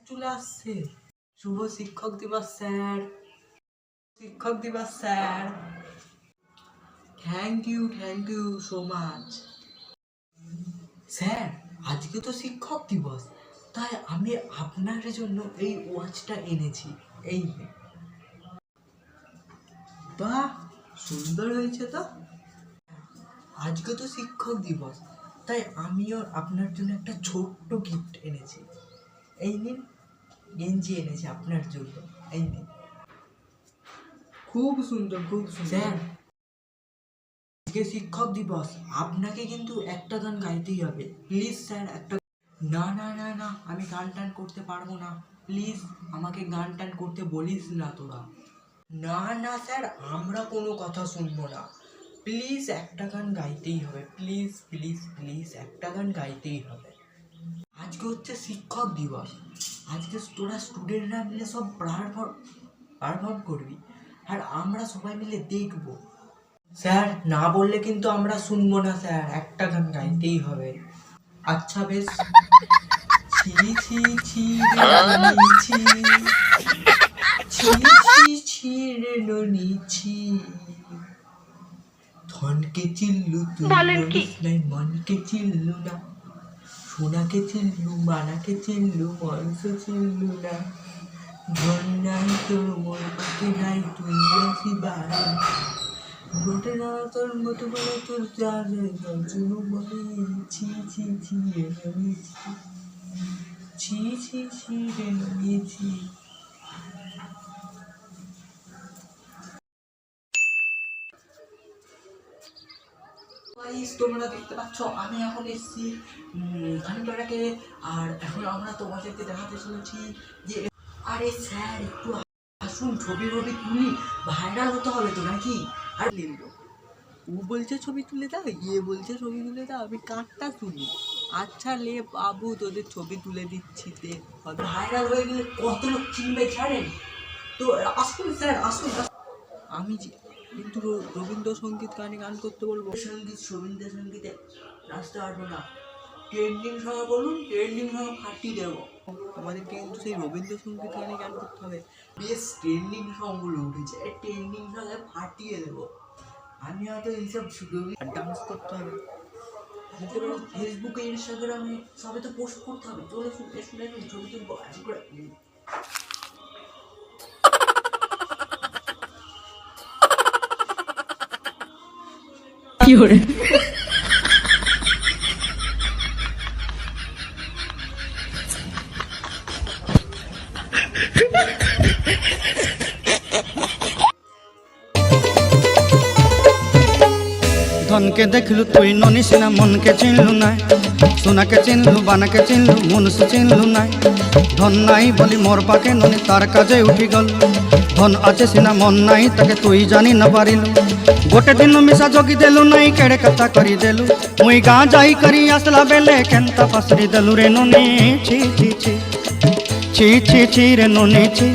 চলে আসছে। শুভ শিক্ষক দিবস স্যার, শিক্ষক দিবস sir. Thank you so much sir. আজকে তো শিক্ষক দিবস, তাই আমি আপনার জন্য এই ওয়াচটা এনেছি। এই বাহ, সুন্দর হয়েছে তো। আজকে তো শিক্ষক দিবস, তাই আমিও আপনার জন্য একটা ছোট্ট গিফট এনেছি। এই নিন, গেঞ্জি এনেছি আপনার জন্য। এই নিন, খুব সুন্দর, খুব সুন্দর। স্যার, আজকে শিক্ষক দিবস, আপনাকে কিন্তু একটা গান গাইতেই হবে। প্লিজ স্যার, একটা। না না না না, আমি গান টান করতে পারবো না। প্লিজ আমাকে গান টান করতে বলিস না তোরা। না না স্যার, আমরা কোনো কথা শুনবো না। প্লিজ একটা গান গাইতেই হবে। প্লিজ প্লিজ প্লিজ একটা গান গাইতেই হবে। আজকে হচ্ছে শিক্ষক দিবস। আজকে তোরা স্টুডেন্টরা মিলে সব পারফর্ম করবি, আর আমরা সবাই মিলে দেখবো। স্যার, না বললে কিন্তু আমরা শুনবো না স্যার, একটা গান গাইতেই হবে। আচ্ছা বেশ। ছি ছি ছি রে ছি, ছি ছি ছি রে ননি ছি। ধনকে চিল্লু তুই বলিস নাই, মনকে চিল্লু না। সোনাকে চিল্লু, মানাকে চিল্লু, মনস চিল্লু না। ধন নাই তোর মোর বাকি নাই, তুই আসি বাড়ি। মোটে না তোর মোটে বলে তোর জানে জন্য বলে। ছি ছি ছি রে নিয়েছি, ছি ছি ছি রে নিয়েছি। তোমরা দেখতে পাচ্ছ আমি এখন এসেছি খানিকটাকে, আর এখন আমরা তোমাদেরকে দেখাতে চলেছি যে। আরে স্যার, একটু আসুন, ছবি তুলি, ভাইরাল হতে হবে তো নাকি। আর নিল ও বলছে ছবি তুলে দাও, বলছে ছবি তুলে দাও, আমি কাঠটা তুলি। আচ্ছা লে বাবু, তোদের ছবি তুলে দিচ্ছি। ভাইরাল হয়ে গেলে কত লোক চিনবে জানেন তো। আসুন স্যার, আসুন। আমি কিন্তু রবীন্দ্রসঙ্গীত গানে গান করতে বলবো। রবীন্দ্রসঙ্গীতে নাচতে পারবো না। ট্রেন্ডিং সঙ্গ বলুন, ট্রেন্ডিং সঙ্গ ফাটিয়ে দেবো। আমাদেরকে কিন্তু সেই রবীন্দ্রসঙ্গীত গানে গান করতে হবে। বেশ ট্রেন্ডিং সঙ্গগুলো উঠেছে, এই ট্রেন্ডিং সঙ্গে ফাটিয়ে দেবো। আমি হয়তো এইসব ডান্স করতে হবে, ফেসবুকে ইনস্টাগ্রামে সবে তো পোস্ট করতে হবে। চলে শুনে ছবি তুলবো। কি করে ধনকে দেখলু তুই ননিস না, মনকে চিনলু নাই। সোনাকে চিনলু, বানাকে চিনলু, মনুষ্য চিনলু নাই। ধন নাই বলি মোর পাকে ননি তার কাজে উঠি গল। ধন আছে সিনা মন নাই, তাকে তুই জানি না পারিলু। গোটে দিন মিশা জগি দেলু নাই, কেড়ে কথা করি দেলু। মুই গাঁ যাই করি আসলা বেলে কেনতা পাসরি দেলু রে ননি। ছি ছি ছি ছি ছি ছি রে ননি ছি।